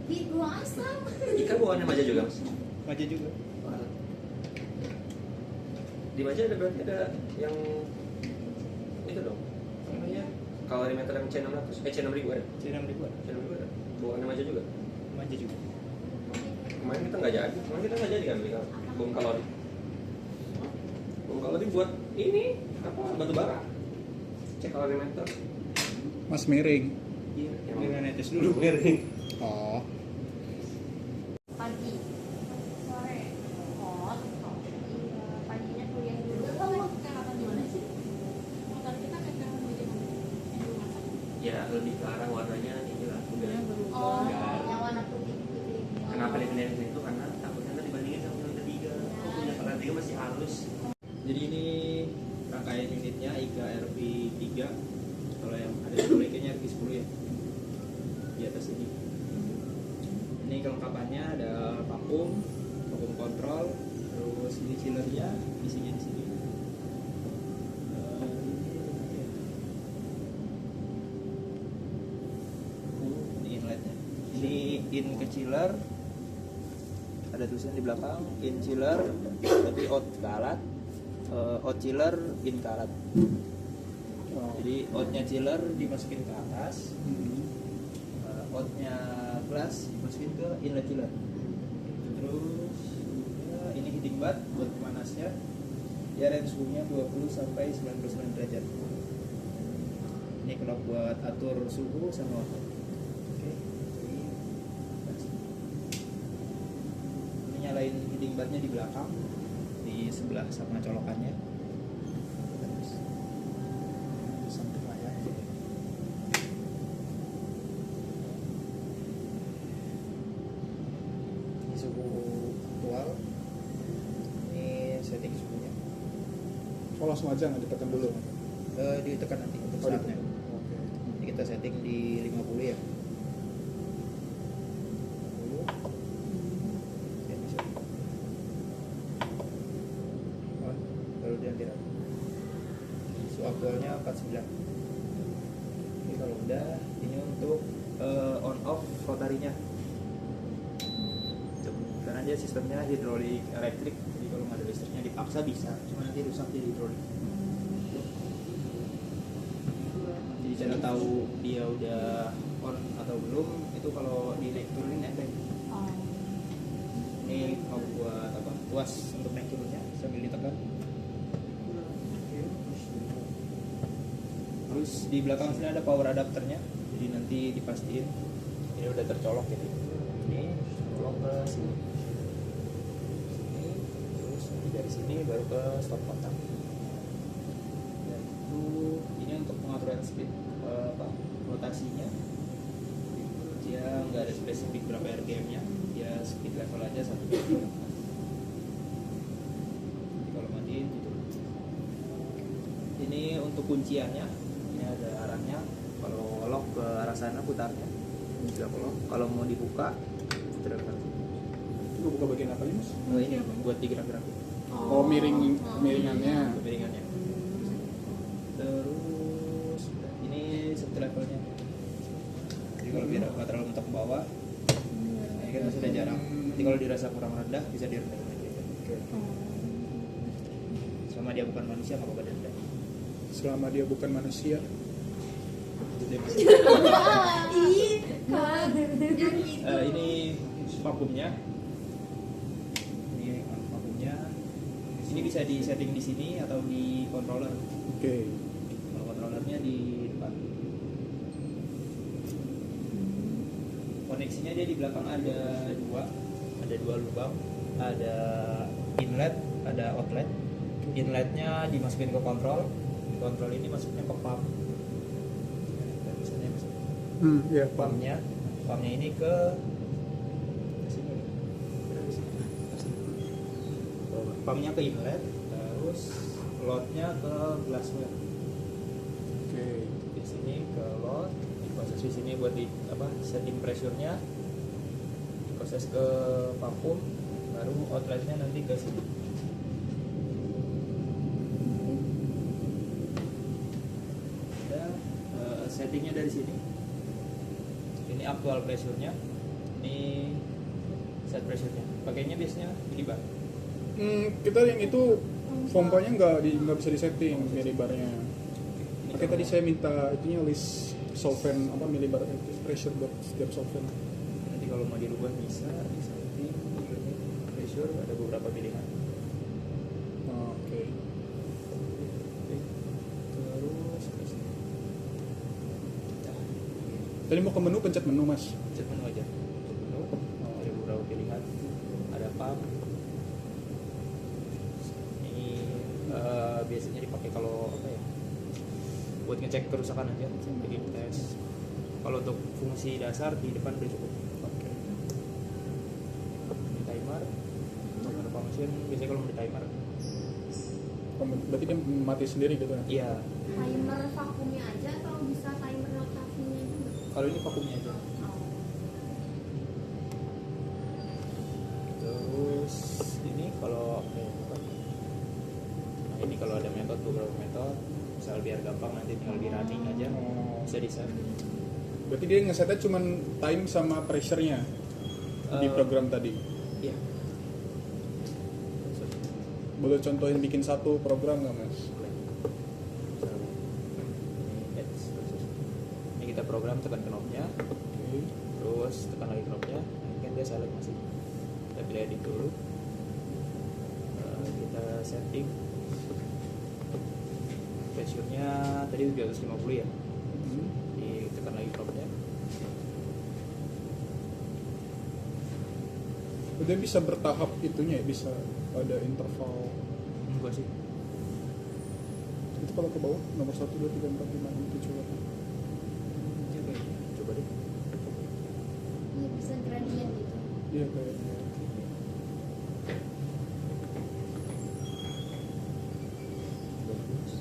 Di buang asam. Ikan buangannya Maja juga mas? Maja juga. Di Maja ada berarti ada yang itu dong namanya kalorimeter yang C600 C6000 ada? C6000 C6000 ada? Buangannya Maja juga? Maja juga. Kemarin kita nggak jadi kan beli bom kalori. Bom kalori buat ini apa batu bara. Cek kalorimeter. Mas miring. Iya. Dengan netes dulu miring. Oh. Pagi. Sore. Oh, iya. Paginya kuliah dulu. Kapan gimana sih? Motor kita kayak mau jadi masak. Ya lebih ke arah warnanya ini lah udah. Oh, Udah. yang warna putih-putih. Kenapa dipindahin ke situ? Karena takutnya ntar dibandingin sama yang ketiga. Kok punya peran 3 masih halus. Jadi ini rangkaian unitnya IGA RV3. Kalau yang ada di kayaknya RV10 ya. Di atas ini. Ini kelengkapannya ada vakum kontrol, terus ini chillernya, isinya di sini. Ini inletnya. Ini in ke chiller. Ada tulisan di belakang in chiller, tapi out ke alat. Out chiller in ke alat. Jadi outnya chiller dimasukin ke atas, outnya gelas dimasukin ke inlet chiller. Terus ya, ini heating bath buat pemanasnya. Ya range suhunya 20 sampai 99 derajat. Ini kalau buat atur suhu sama waktu. Oke. Ini nyalain heating bathnya di belakang, di sebelah sama colokannya. Terus Samping lah ya. ini suhu aktual. Ini setting suhunya. Oh langsung aja nggak ditekan dulu. Ditekan nanti untuk Oh, startnya. ditekan. Oke. Jadi kita setting di 50 ya. 50. Oke, bisa. On, baru diambil. Suhu aktualnya 49. Ini kalau udah, ini untuk on off rotarinya. Karena dia sistemnya hidrolik elektrik, jadi kalau nggak ada listriknya dipaksa bisa, cuma nanti rusak di hidrolik. Jadi cara tahu dia udah on atau belum itu kalau di naik turunin efek. Oh. Ini mau buat apa? Tuas untuk naik turunnya sambil ditekan. Terus di belakang sini ada power adapternya, jadi nanti dipastiin ini udah tercolok gitu. Ini colok ke sini. Sini, terus nanti dari sini baru ke stop kontak. Dan itu ini untuk pengaturan speed rotasinya. Dia nggak ada spesifik berapa RPM-nya, dia speed level aja 1 jadi kalau matiin gitu. Ini untuk kunciannya, ini ada arahnya. Kalau lock ke arah sana putarnya, ini juga lock. Kalau mau dibuka, putar ke sana. Itu buka bagian apa ini mas? Ini buat digerak-gerakin. Oh miringannya. Kemiringannya. Terus ini satu levelnya. Jadi kalau biar nggak terlalu mentok ke bawah, nah, ini kan masih ada jarak. Nanti kalau dirasa kurang rendah bisa direndahin lagi. Selama dia bukan manusia nggak apa-apa direndahin. Selama dia bukan manusia. Ini vakumnya. Ini vakumnya. Ini bisa di setting di sini atau di controller. Oke. Kalau controllernya di depan. Koneksinya dia di belakang ada dua lubang, ada inlet, ada outlet. Inletnya dimasukin ke kontrol ini masuknya ke pump. Misalnya masuk Ya pumpnya ini ke sini. Pumpnya ke inlet, terus loadnya ke glassware. Oke. Di sini ke load, diproses di sini buat di setting pressure-nya, diproses ke vakum, baru outletnya nanti ke sini. Settingnya dari sini. Ini aktual pressure-nya. Ini set pressure-nya. Pakainya biasanya millibar. Kita yang itu pompanya nggak bisa disetting millibarnya. Oke, tadi saya minta itunya list solvent apa millibar pressure buat setiap solvent. Nanti kalau mau dirubah bisa di setting pressure ada beberapa pilihan. Oke. Terus ke sini. Nah, Tadi mau ke menu, pencet menu mas. pencet menu aja. Pencet menu. Ada beberapa pilihan. Ada pump. Ini biasanya dipakai kalau apa ya? Buat ngecek kerusakan aja, bikin tes. Kalau untuk fungsi dasar di depan udah cukup. Oke. Ini timer function biasanya kalau mau di timer. Berarti dia mati sendiri gitu ya? Iya. Timer vakumnya aja atau bisa timer rotasinya juga? Kalau ini vakumnya aja. Terus ini kalau nah ini kalau ada metode beberapa metode, misal biar gampang nanti tinggal di running aja, bisa di save. Berarti dia ngesetnya cuma time sama pressure-nya di program tadi. Iya. Boleh contohin bikin satu program nggak mas? Ini kita program, tekan knobnya, Oke. terus tekan lagi knobnya, ini kan dia select masih. Kita pilih edit dulu. Kita setting pressure-nya tadi 750 ya. Ditekan lagi knobnya. Dia bisa bertahap itunya ya, bisa ada interval. Enggak sih. Itu kalau ke bawah nomor 1, 2, 3, 4, 5, 6, 7, 8. Iya kayaknya. Coba deh. Iya bisa gradient gitu. Iya kayaknya. Bagus.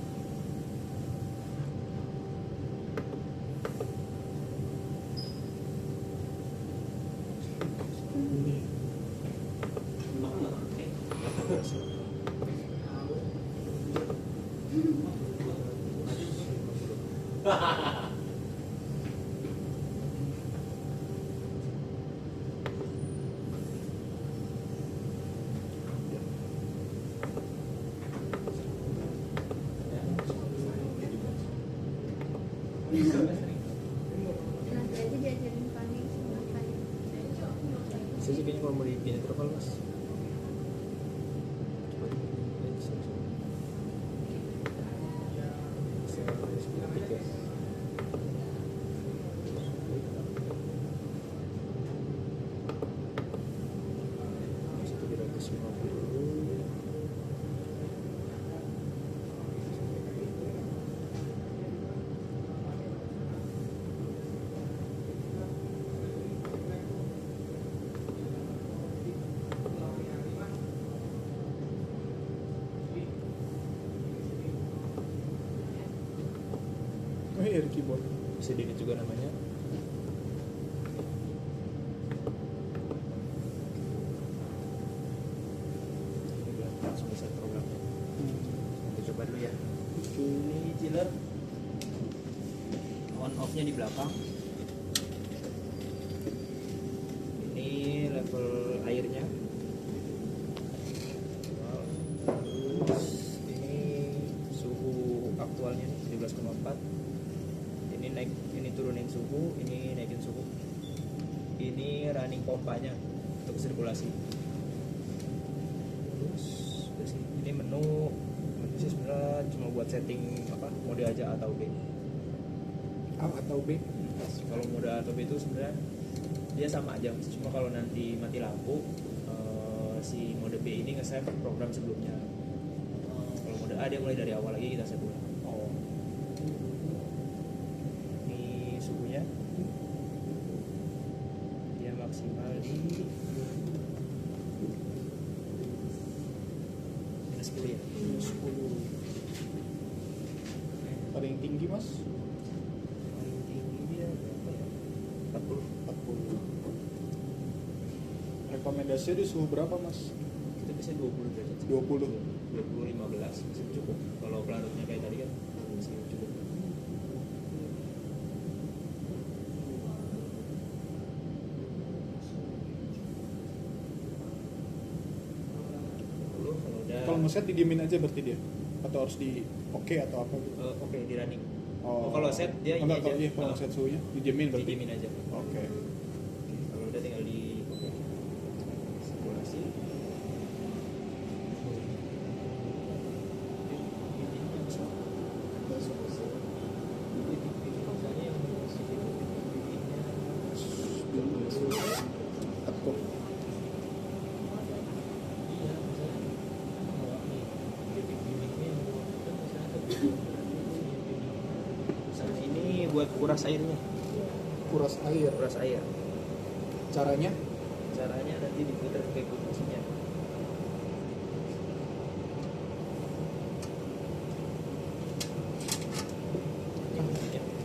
Nanti aja diajarin panik sama kayak. Bisa sih kayaknya kalau mau di interval mas. Coba deh. Bisa. Satu di 150 dulu. Oh iya, ada keyboard. Bisa di juga namanya. Ini biar langsung bisa programnya. Kita coba dulu ya. Ini chiller on off nya di belakang. Ini level airnya. Terus ini suhu aktualnya nih 17,4. Ini naik, ini turunin suhu, ini naikin suhu. Ini running pompanya untuk sirkulasi. Terus ini menu sih sebenarnya cuma buat setting apa mode aja A atau B. A atau B? Kalau mode A atau B itu sebenarnya dia sama aja, cuma kalau nanti mati lampu si mode B ini nge-save program sebelumnya. Kalau mode A dia mulai dari awal lagi kita save ulang. Ini suhunya dia maksimal di minus 10 ya. 10. Paling tinggi mas? Paling tinggi dia berapa ya? 40. 40. Rekomendasinya di suhu berapa mas? Kita biasanya 20 derajat. 20. 20 15 masih cukup. Kalau pelarutnya kayak tadi kan masih cukup. ngeset didiemin aja berarti dia? Atau harus di oke atau apa gitu? Oke, di running. Oh, kalau set dia ini enggak, aja. kalau iya kalau set suhunya didiemin berarti. Didiemin aja. Oke. Kalau udah tinggal di sirkulasi. Aku. Sama ini buat kuras airnya. Kuras air. Kuras air. Caranya? Caranya nanti diputar ke kulkasnya.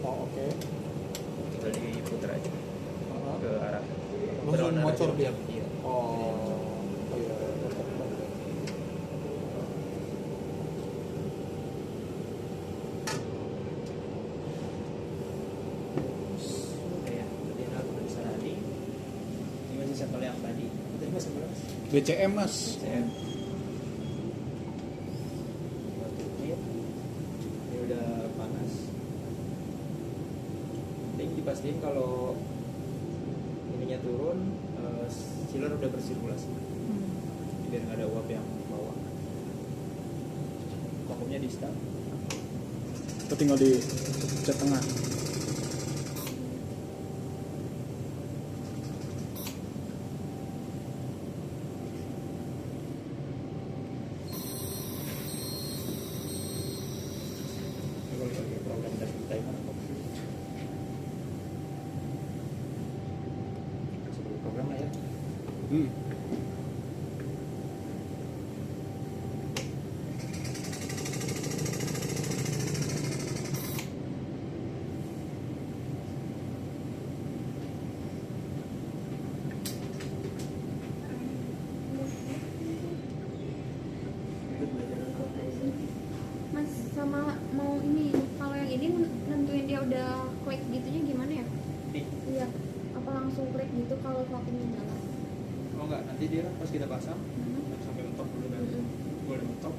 Oh, oke. Tinggal diputar aja ke arah Langsung berlawan arah ngocor dia. jam. Iya. Oh. Iya. Ya, berarti aku bisa tadi. Ini masih sampel yang tadi. Tadi mas sampel mas. BCM Mas. CM. Ini udah panas. Penting dipastiin kalau ininya turun, chiller udah bersirkulasi. Biar nggak ada uap yang bawah. Vakumnya di start. Kita tinggal di cat tengah. Kalau lagi problem dari timer kok. Sebelum program lah ya. Hmm. Mas sama mau ini kalau yang ini nentuin dia udah klik gitunya gimana ya? Nih. Iya. Apa langsung klik gitu kalau vakumnya nyala? Oh enggak, nanti dia pas kita pasang Hmm. sampai mentok dulu kan. Mm-mm. Kalau udah mentok,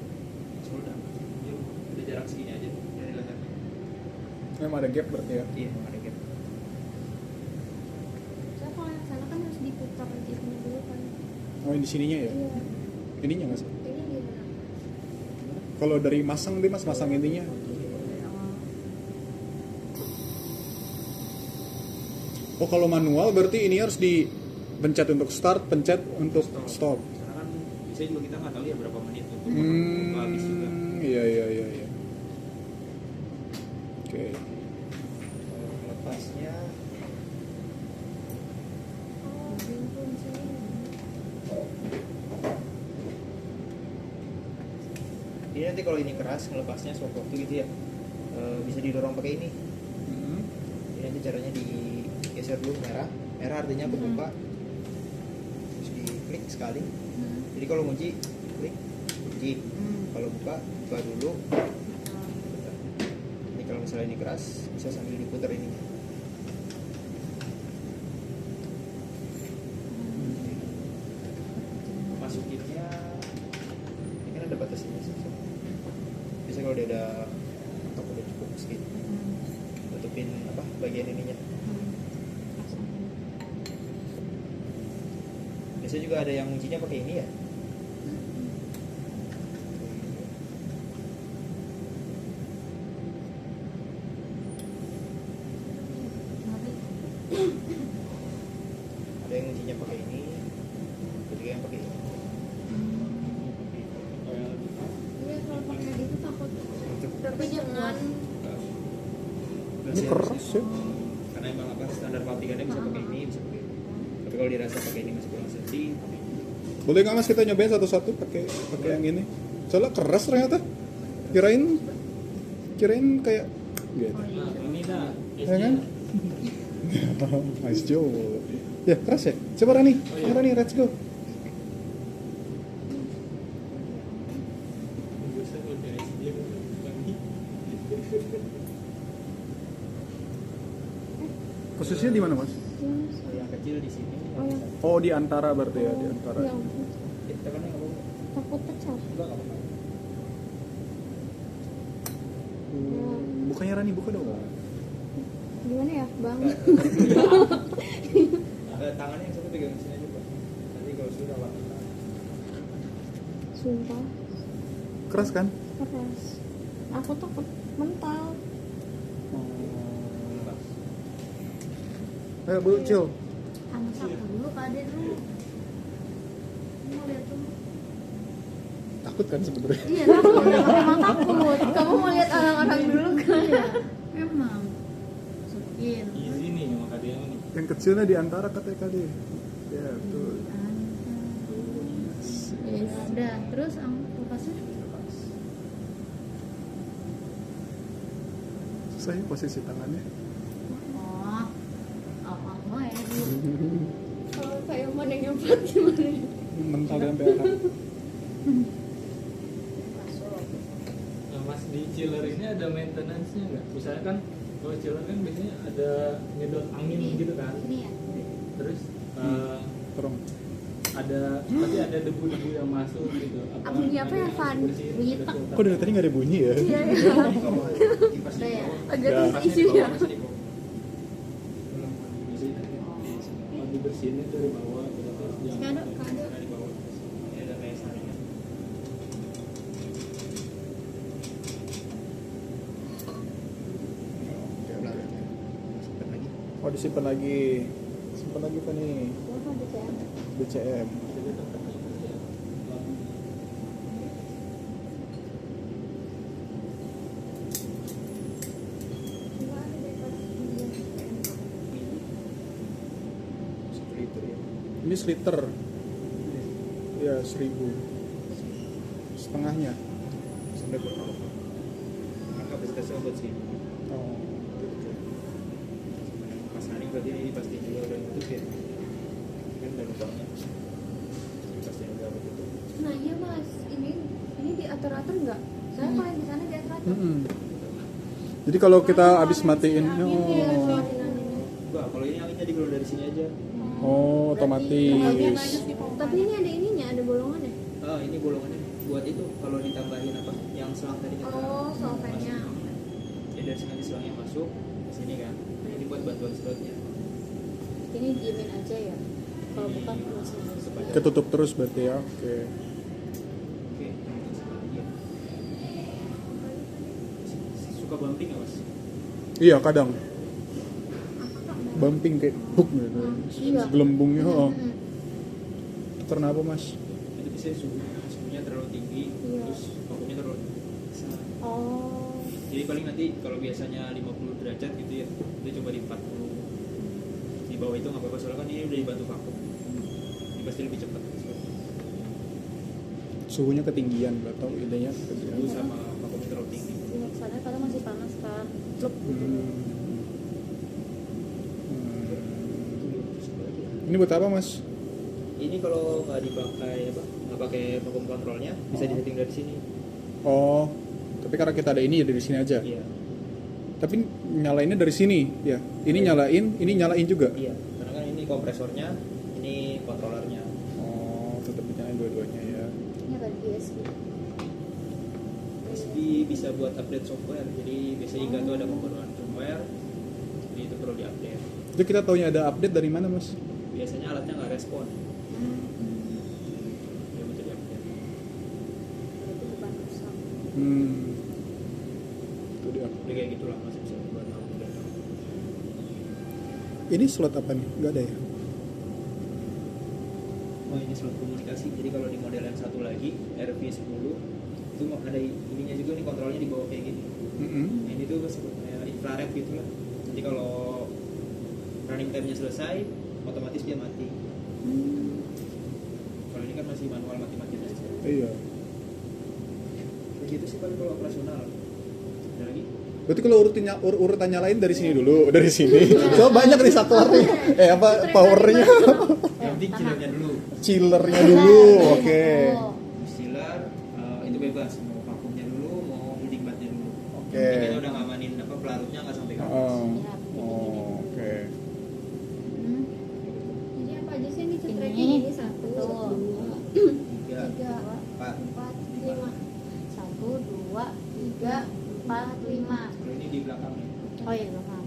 sudah. Dia udah jarak segini aja dari letaknya. Memang ada gap berarti ya. Iya, ada gap. Soalnya kalau yang sana kan harus diputar gitunya dulu kan. Oh, yang di sininya ya? Iya. Ininya nggak sih? Ini gimana? Kalau dari masang deh Mas, masang ininya. Oh, kalau manual berarti ini harus dipencet untuk start, pencet untuk stop. Karena kan bisa juga kita nggak tahu ya berapa menit untuk buka habis juga. Iya. Oke. Lepasnya Oh, bingung sih. ini nanti kalau ini keras ngelepasnya sewaktu gitu ya, bisa didorong pakai ini. Hmm. Ini nanti caranya digeser dulu merah artinya kebuka, terus diklik sekali. Jadi kalau kunci klik kunci, kalau buka dulu. Ini kalau misalnya ini keras bisa sambil diputar ini. Masukinnya ini kan ada batasnya sih. Biasanya kalau dia udah mentok udah cukup segini, tutupin apa bagian ininya. Biasanya juga ada yang ujinya pakai ini ya. Ada yang ujinya pakai ini, ketiga yang pakai ini. Iya, kalau pakai gitu takut. Tapi jangan. Ini keras ya. Karena emang apa standar pabrikannya bisa pakai ini, bisa pakai ini. Tapi kalau dirasa pakai ini masih kurang safety, Boleh nggak Mas kita nyobain satu-satu pakai yang ini? Soalnya keras ternyata. Kirain kayak gitu. ini dah. Ya kan? Nice job. Ya keras ya. Coba Rani, let's go. Posisinya di mana Mas? Yang kecil di sini. Oh, yang Oh di antara berarti ya, di antara. ya ampun. Kita kan nggak mau. Takut pecah. Enggak apa-apa. Apanya Rani buka dong? Gimana ya, Bang? Tangannya yang satu pegang sini aja, Pak. Nanti kalau sudah lama. Sumpah, Keras kan? keras. Aku takut mental. Ayo Bu, chill. Sama sapu dulu, Kak Ade dulu. Mau lihat dulu. Takut kan sebenarnya? Iya, takut. Emang takut. Kamu mau lihat orang-orang dulu kan? Emang. Masukin. Easy nih maka dia nih. Yang kecilnya di antara katanya tadi. Ya, betul. Yes. Udah, terus lepasnya? Susah ya posisi tangannya. Oh, apa ya dulu? Kalau kayak mana yang nyobat gimana? Mental dan PH. Nah, Mas, di chiller ini ada maintenance-nya nggak? Misalnya kan kalau chiller kan biasanya ada nyedot angin gitu kan. Ini ya. Terus Tolong. pasti ada debu-debu yang masuk gitu. Bunyi apa ya, Van? Bunyi tak. Kok dari tadi nggak ada bunyi ya? Iya, iya. Kipas di Udah ya. bawah. Agak Ya. isu ya. Masih di bawah. Kalau dibersihin itu dari bawah gitu. Terus Kado, jangan kado. Ada di bawah. Ini ada kayak saringan. Simpan lagi. Oh disimpan lagi. Simpan lagi apa nih? Apa BCM? BCM. Seperti itu ya. Ini sliter. Ya 1000. Setengahnya. Sampai berapa? Maka kapasitasnya buat sih. Oh. Pas hari berarti ini pasti juga udah tutup ya. Kan udah lubangnya. Pasti udah tutup. Nah iya Mas, ini diatur-atur nggak? Saya kalau yang di sana diatur-atur. Mm-mm. Jadi kalau kita habis matiin, Iya, oh, Enggak, kalau ini anginnya digulung dari sini aja. oh otomatis. Tapi ini ada ininya, ada bolongannya. Ah, ini bolongannya buat itu kalau ditambahin apa yang selang tadi kan. Oh, solvennya. Ya dari sini nanti selangnya masuk ke sini kan. Nah, ini buat bantuan slotnya. Ini diemin aja ya. Kalau bukan masih Supaya Ketutup terus berarti ya. Oke. Oke. Iya. Suka bumping nggak mas? Iya kadang bumping kayak buk gitu. Iya. Gelembungnya. Oh. Mm-mm. Karena apa mas? Itu bisa suhunya terlalu tinggi, Iya. terus vakumnya terlalu besar. Oh. Jadi paling nanti kalau biasanya 50 derajat gitu ya, kita coba di 40. Di bawah itu nggak apa-apa soalnya kan ini udah dibantu vakum. Ini pasti lebih cepat. Suhunya ketinggian, nggak tahu idenya. Suhu sama vakumnya terlalu tinggi. Di sana kadang masih panas kan. Pluk gitu. Ini buat apa mas? Ini kalau nggak dipakai apa, nggak pakai vakum kontrolnya, bisa disetting dari sini. Oh, tapi karena kita ada ini ya dari sini aja. Iya, Tapi nyalainnya dari sini, ya. Ini nyalain, ini nyalain juga. iya. Karena kan ini kompresornya, ini kontrolernya. Oh, tetap nyalain dua-duanya ya. Ini ada USB. USB bisa buat update software. Jadi biasanya IGA tuh ada pembaruan firmware, jadi itu perlu diupdate. Itu kita taunya ada update dari mana mas? Biasanya alatnya nggak respon, dia butuh diupdate. Berarti bukan rusak. Itu dia. Udah kayak gitulah masih bisa buat tahu udah tahu. Ini slot apa nih? Nggak ada ya? Oh ini slot komunikasi. Jadi kalau di model yang satu lagi RV10 itu ada ininya juga nih, kontrolnya di bawah kayak gini. Nah, ini tuh kayak infrared gitu lah. Jadi kalau running time-nya selesai, otomatis dia mati. Kalau ini kan masih manual mati-mati aja. Iya. Begitu sih paling kalau operasional. Ada lagi? Berarti kalau urutan nyalain dari sini dulu, dari sini. So banyak nih saklar nih. Apa powernya? Yang penting chillernya dulu. Chillernya dulu, oke. Chiller itu bebas, mau vakumnya dulu, mau heating bathnya dulu. Oke. Yang penting kita udah ngamanin apa pelarutnya nggak sampai ke atas. Oke. Ini apa aja sih ini cetreknya? Ini 1, 2, 3, 3, 4. 4, 5. 1, 2, 3, 4, 5. Kalau ini di belakangnya. Oh iya, paham.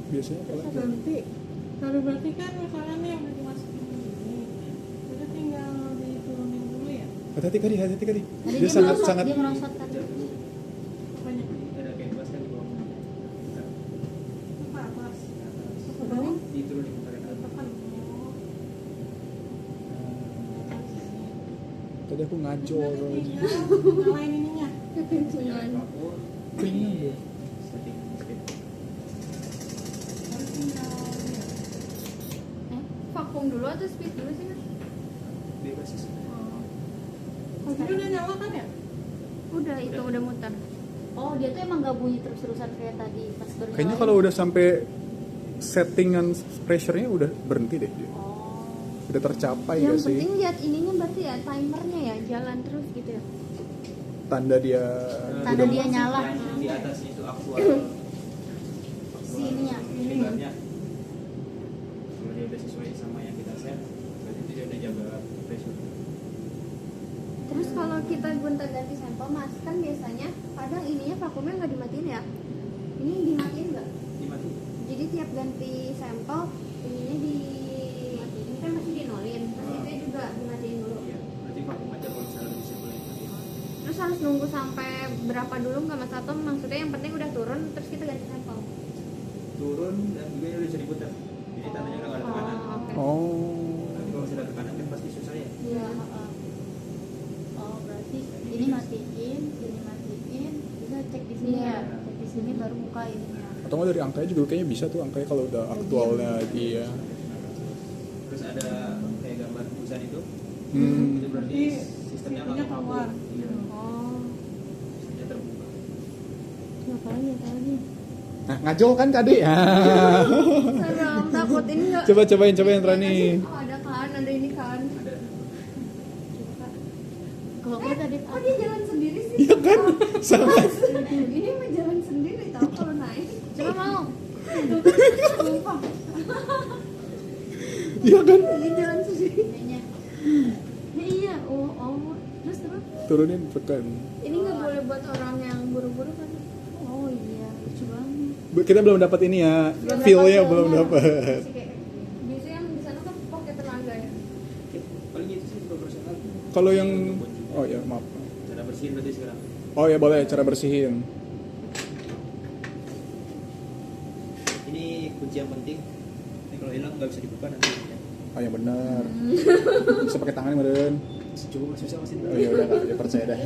Biasanya Terus kalau nanti kalau berarti kan misalnya nih yang udah dimasukin ini udah tinggal diturunin dulu ya hati-hati kali. Tadi Dia dia sangat merosot, sangat dia merosot tadi. apanya Ada kayak gelas kan di bawah. apa atas Ke ke bawah diturunin pakai tangan. tekan oh tadi aku ngajol terus kalau nanti itu. tinggal nyalain ininya Nyalain vakum. Keringan Di dia. setting speed. terus tinggal Vakum dulu atau speed dulu sih, Mas? Bebas sih. oh jadi udah nyala kan ya Udah, itu udah muter. Oh, dia tuh emang gak bunyi terus-terusan kayak tadi pas baru Kayaknya nyalain. kalau udah sampai settingan pressure-nya udah berhenti deh dia. Oh. Udah tercapai Yang gak sih? penting lihat ininya berarti ya, timernya ya, jalan terus gitu ya. Tanda dia Tanda udah- dia nyala. Yang di atasnya itu aktual. Sininya. Milibarnya. Kalau dia udah sesuai sama yang kita set, berarti dia udah jaga pressure. Terus kalau kita gonta-ganti sampel, Mas, kan biasanya kadang ininya vakumnya nggak dimatiin ya. Ini dimatiin nggak? Dimati. Jadi tiap ganti sampel, ininya dimatiin kan masih dinolin. Terus itu juga dimatiin dulu. Iya, berarti vakum aja kalau misalnya bisa boleh mati. Terus harus nunggu sampai berapa dulu nggak, Mas? Atau maksudnya yang penting udah turun terus kita ganti sampel. Turun dan juga udah bisa diputar. Jadi tandanya udah nggak ada tekanan. Oke. Oh. Tapi kalau sudah tekanan kan pasti susah ya. Iya. Oh, berarti ini matiin, bisa cek di sini ya. Cek di sini baru buka ininya. Atau nggak dari angkanya juga kayaknya bisa tuh, angkanya kalau udah aktualnya dia. Terus ada kayak gambar tulisan itu. Itu berarti Jadi, sistemnya speednya nggak keluar. vakum. Iya, Oh. sistemnya terbuka. Ngapain ya? Nah, ngajol kan tadi ya. Serem, takut ini nggak. Cobain Rani. Oh, ada kan, ada ini kan. Ada. Kalau gue tadi, oh dia jalan sendiri sih. Iya kan? Sama. Ini mah jalan sendiri tau kalau naik. Coba mau. Sumpah. Iya kan? Ini jalan sendiri. Iya, oh. Terus. Turunin tekan. Ini nggak boleh buat orang yang buru-buru kan? Oh iya, lucu banget. Kita belum dapat ini ya. Feel-nya belum dapat. Masih kayak- Biasanya yang di sana kan pakai tenaga ya. Paling itu sih proporsional. Kalau yang oh ya maaf. Cara bersihin berarti sekarang. Oh ya boleh cara bersihin. Ini kunci yang penting. Ini kalau hilang nggak bisa dibuka nanti. Oh ya benar. Bisa pakai tangan meren. Coba susah masih. Oh ya udah nggak percaya dah.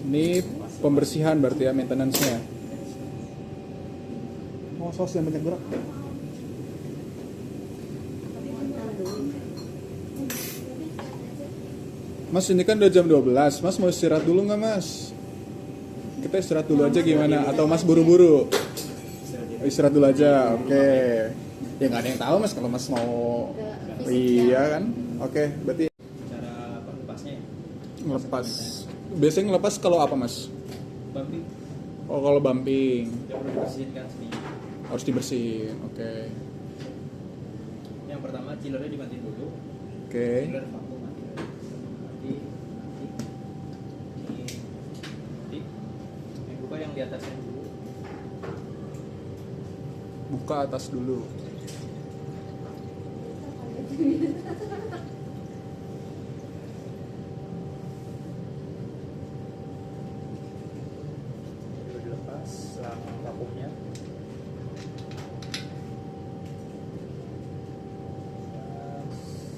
Ini pembersihan berarti ya, maintenance-nya. Oh, sos yang banyak gerak. Mas, ini kan udah jam 12. Mas mau istirahat dulu nggak, Mas? Kita istirahat dulu aja gimana? Atau Mas buru-buru? Istirahat dulu aja, oke. Ya nggak ada yang tahu, Mas, kalau Mas mau. Iya kan? Oke, berarti Cara apa lepasnya ya? ngelepas. Biasanya ngelepas kalau apa, Mas? Bumping. Oh, kalau bumping. Dia perlu dibersihin kan sini. Harus dibersihin, oke. Yang pertama chillernya dimatiin dulu. Oke. Chiller vakum mati. Mati. Mati. Yang buka yang di atasnya dulu. Buka atas dulu. Udah dilepas selang vakumnya.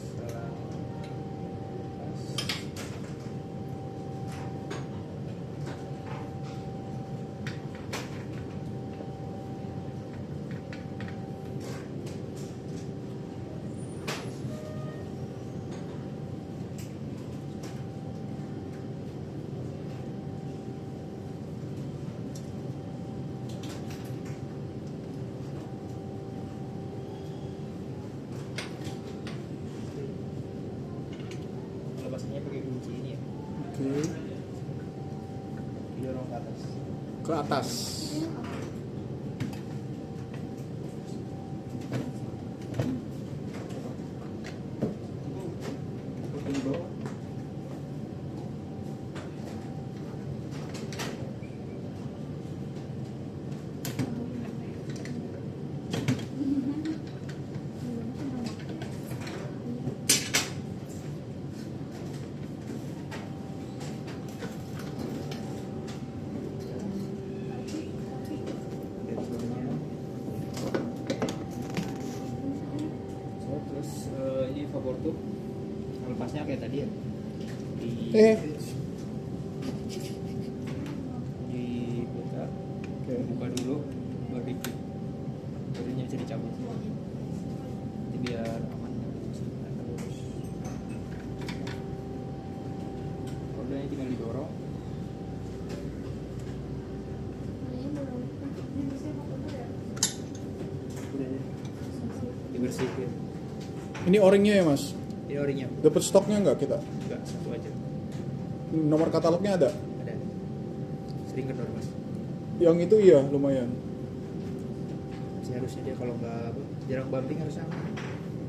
Selang lepas. Lepasnya pakai kunci ini ya. Oke. Didorong ke atas. Ke atas. ini favor tuh lepasnya kayak tadi ya. Eh. Diputar, Oke. buka dulu, baru diklik, barunya bisa dicabut. Jadi biar aman. Rodanya tinggal didorong. Udah deh. Dibersihin. Ini oringnya ya mas? Ini orinya. Dapat stoknya nggak kita? Enggak, satu aja. Nomor katalognya ada? Ada. Sering kendor mas. Yang itu iya lumayan. Masih harusnya dia kalau nggak apa, jarang bumping harusnya aman.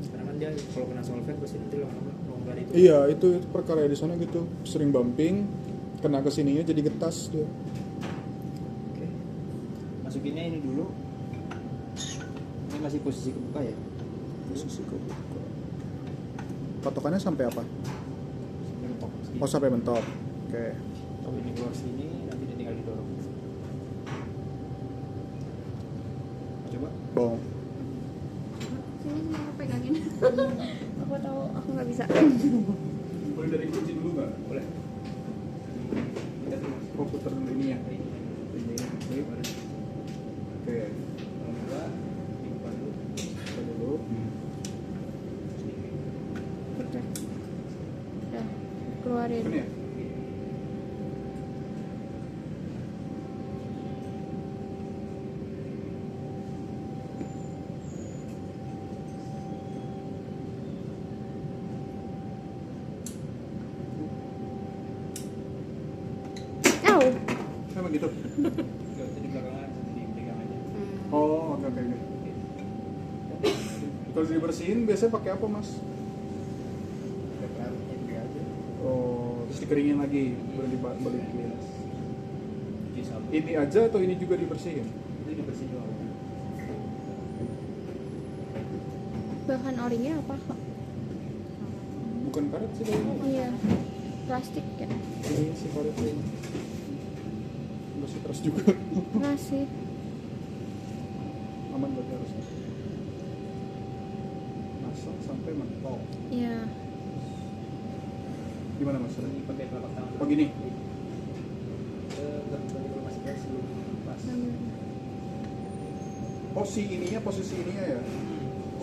Karena kan dia kalau kena solvent pasti nanti lama-lama longgar itu. Iya itu perkara di sana gitu, sering bumping, kena kesininya jadi getas dia. Oke. Masukinnya ini dulu. Ini masih posisi kebuka ya. Posisi kebuka. Patokannya sampai apa? Sampai mentok. Oh sampai mentok. Oke. Kalau ini keluar sini, nanti dia tinggal didorong. Coba. Bong. Sini aku pegangin. Aku tahu aku nggak bisa. Boleh dari kunci dulu nggak? Boleh. Kita dulu. Oh putar dulu ini ya. Ini baru. Oke. Kalau enggak, dibuka dulu. Kita dulu. Oke. Udah keluarin. Ini ya. Au. Sama gitu. Enggak, tadi belakangan dipegang aja. Oh oke oke. Kalau dibersihin biasanya pakai apa mas? Udah kelarutnya juga aja. Oh terus dikeringin lagi baru dibalikin. Cuci sabun. Ini aja atau ini juga dibersihin? Itu dibersihin juga. Bahan orinya apa kak? Bukan karet sih kayaknya. Iya. Plastik ya. Ini sih karetnya. Masih keras juga. Plastik. Aman berarti harusnya. Masuk sampai mentok. Iya. Gimana mas? Ini pakai telapak tangan. Oh gini. Kalau masih keras belum pas. Oh si ininya posisi ininya ya?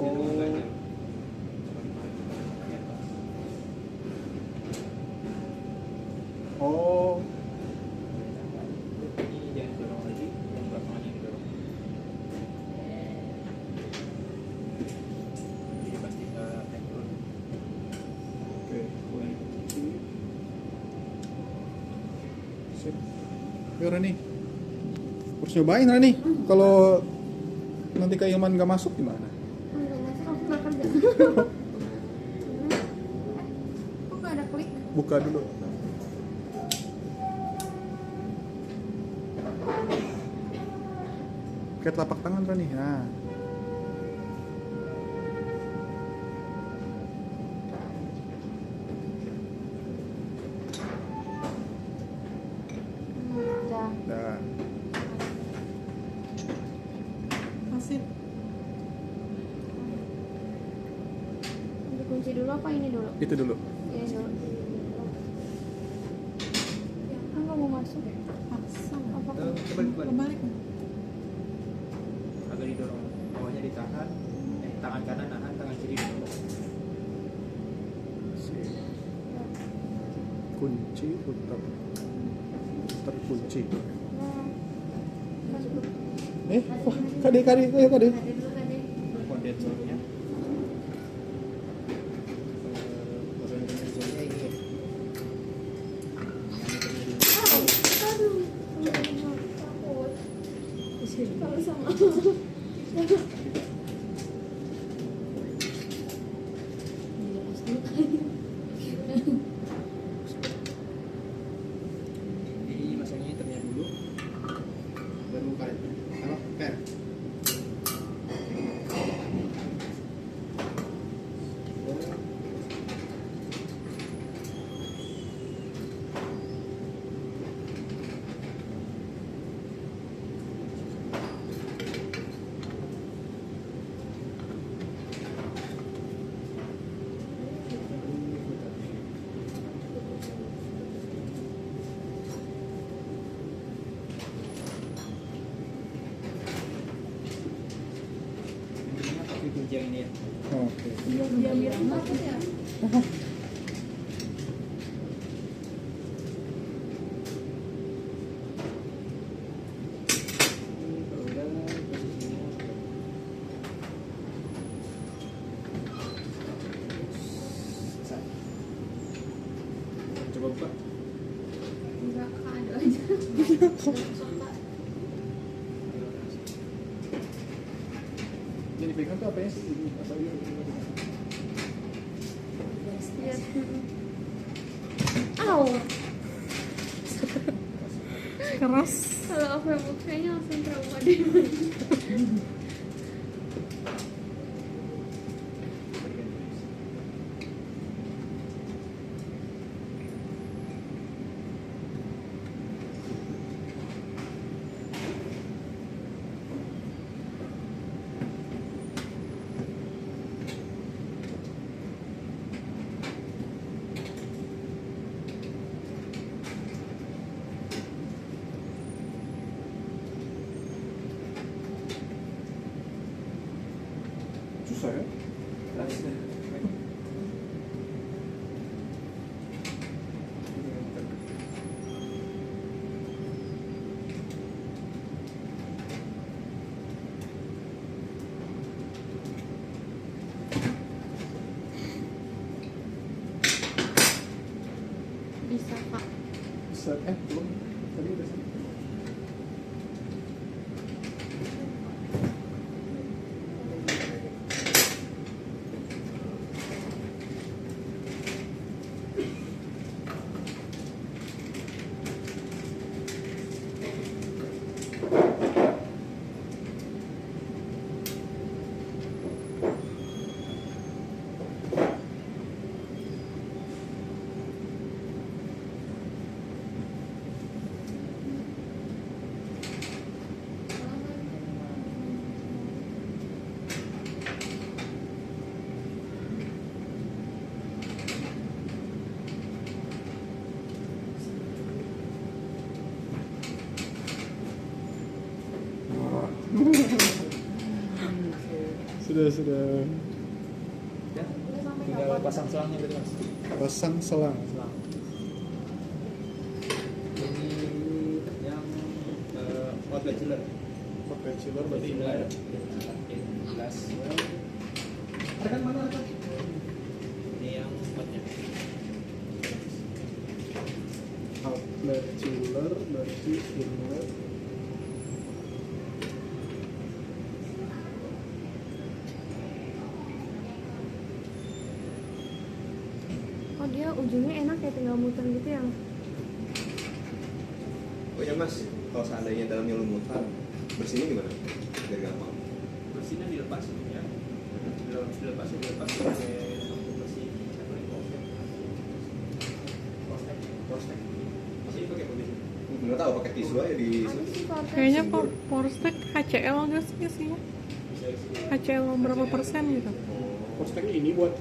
Oh. Oh. Ini jangan dorong lagi, yang belakangannya didorong. Jadi pasti naik turun. Oke. Sip. Yuk Rani. Harus nyobain Rani. Kalau nanti Kak Ilman nggak masuk gimana? Enggak masuk, aku nggak kerja. Kok nggak ada klik? Buka dulu. Kayak telapak tangan Rani. Nah. Udah. Dah. Masih Dikunci dulu apa ini dulu? Itu dulu. Ini dulu. Kan nggak mau masuk. paksa. Apa? Kebalik. Agak didorong. Bawahnya ditahan. Tangan kanan nahan, tangan kiri didorong. Kunci putar. Putar kunci. Nah, masuk dulu. Wah, kade, ayo kade. Tadi dulu tadi. Kondensornya. Kondensornya ini ya. Aduh, takut. Kalau sama. Ini masangnya ternyata dulu. Baru karet. Apa? Per. Oke. biar dia mirip Apa ya? Kalau udah posisinya selesai. Coba buka. Enggak, ada aja. Yang dipegang tuh apanya sih? Ini atau ini? Aw, keras. kalau aku yang kayaknya langsung trauma deh. Susah ya? Bisa Kak. Bisa, belum. Tadi udah sih. Sudah. Ya, tinggal pasang selangnya gitu mas. Pasang selang. Selang. Ini yang outlet chiller. Pakai chiller berarti ini Chiller. ya. Gelas. Rekan mana rekan? Ini yang outnya. Outlet chiller berarti inlet. Oh dia ujungnya enak ya, tinggal muter gitu ya. Oh ya mas, kalau seandainya dalamnya lu mutar, bersihnya gimana? Biar gampang. Bersihnya dilepas ya. Dilepas pakai sampo bersih. Prostek. Masih pakai begitu. Nggak tahu pakai tisu aja di. Ada sih kalau Kayaknya Simbol. Porstek HCL nggak sih isinya? Bisa isi. HCL berapa persen gitu? Postek ini buat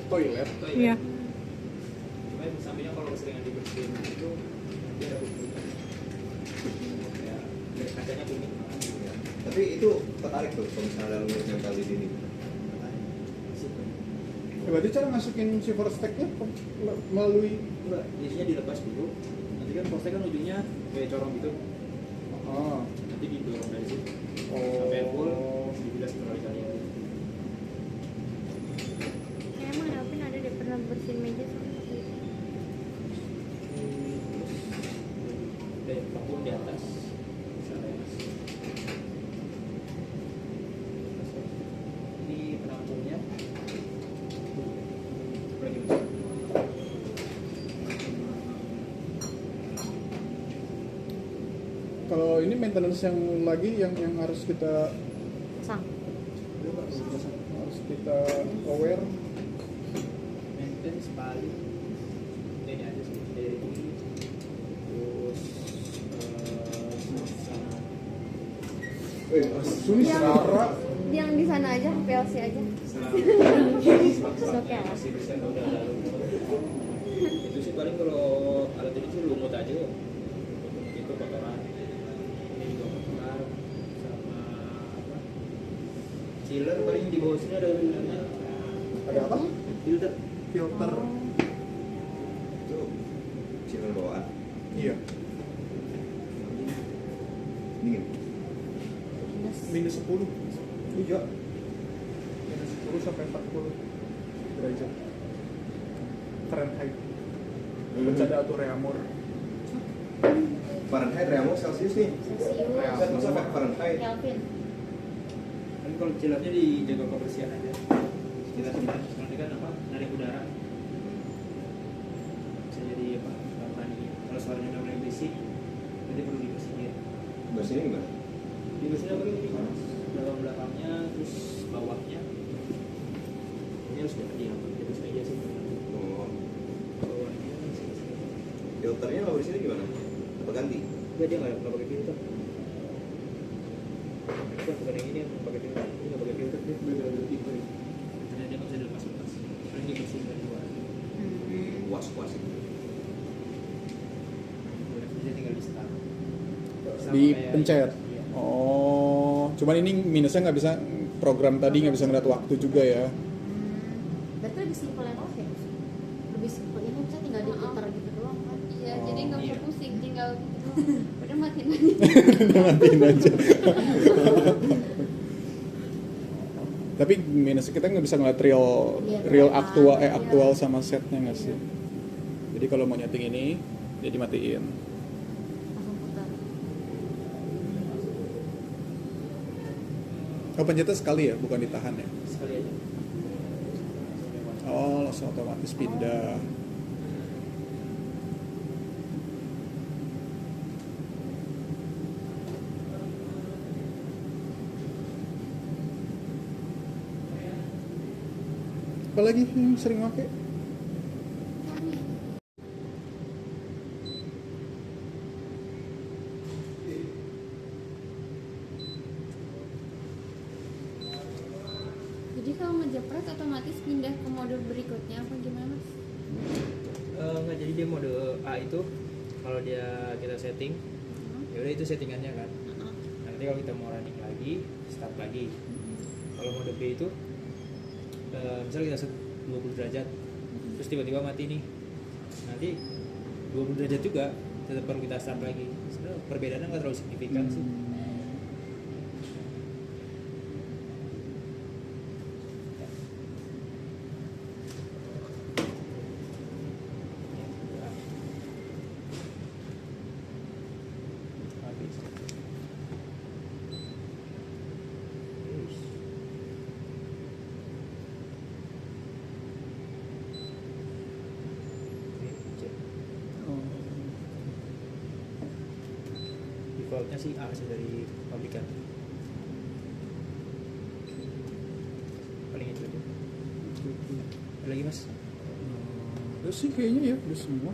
toilet. Iya. Cuma yang sampingnya kalau keseringan dibersihin itu dia ada kuning. Ya, kacanya kuning. Tapi itu tertarik tuh kalau misalnya dalamnya nempel di sini. Berarti cara masukin si forsteknya melalui. Enggak, isinya dilepas dulu. Nanti kan postek kan ujungnya kayak corong gitu. Oh. Nanti didorong dari situ Oh. sampai full dibilas berkali-kali. kayak emang Alvin ada deh pernah bersihin meja sama seperti itu. Dan vakum di atas. Misalnya. Ini penampungnya. Lagi besar. Kalau ini maintenance yang lagi yang harus kita Sang. harus kita aware. Maintenance paling ini aja sih dari ini. Terus sama Suni Yang- Serara. Yang di sana aja, PLC aja. Oke lah. masih bisa udah lalu. Itu sih paling kalau alat ini sih lumut aja ya. Lumut itu kotoran. Ini juga kotoran sama apa? Chiller paling di bawah sini ada filternya. Ada apa? Filter. Filter. Itu chiller bawaan. Iya. Dingin. Minus 10. Iya. Minus 10 sampai 40 derajat. Fahrenheit. Bercanda atau reamur. Fahrenheit, Reamo, Celsius nih. Celsius. Set masa Fahrenheit. Kelvin. Kan kalau chillernya dijaga kebersihan aja. Sekitar nanti kan apa? Narik udara. Bisa jadi apa? Tani. Kalau suaranya udah mulai berisik, nanti perlu dibersihin. Bersihin gimana? Dibersihin apa ini panas? Dalam belakangnya, terus bawahnya. Ini harus diam di atas meja sih. Oh, Bawahnya sih. filternya kalau di sini gimana? Apa ganti? Enggak, dia nggak pakai filter. Bukan yang ini yang pakai filter. Ini nggak pakai filter dia. Beda tipe. Karena dia nggak bisa dilepas-lepas. Paling dibersihin dari luar. Puas-puas itu. Dia tinggal di start. Sama Dipencet. kayak- Iya. Oh, cuman ini minusnya nggak bisa program tadi nggak bisa ngeliat waktu juga ya. Berarti lebih simpel yang off ya? Lebih simpel ini bisa tinggal diputar gitu doang kan? Iya, jadi nggak usah Iya. pusing, tinggal gitu. Udah matiin aja. Matiin aja. Tapi minusnya kita nggak bisa ngeliat Iya, real iya. aktual sama setnya nggak sih. Jadi kalau mau nyeting ini dia dimatiin. Langsung putar. Oh pencetnya sekali ya, bukan ditahan ya. Sekali aja. Oh langsung otomatis pindah. Apalagi yang sering pakai? Jadi kalau ngejepret otomatis pindah ke mode berikutnya apa gimana mas? Nggak, jadi dia mode A itu kalau dia kita setting, ya udah itu settingannya kan. Nanti kalau kita mau running lagi, start lagi. Kalau mode B itu, misalnya kita set 20 derajat, terus tiba-tiba mati nih, nanti 20 derajat juga tetap perlu kita start lagi. Sebenarnya perbedaannya nggak terlalu signifikan sih. Habis. Defaultnya sih A sih dari pabrikan. Paling itu aja. Ada lagi mas? Udah sih kayaknya ya, udah semua.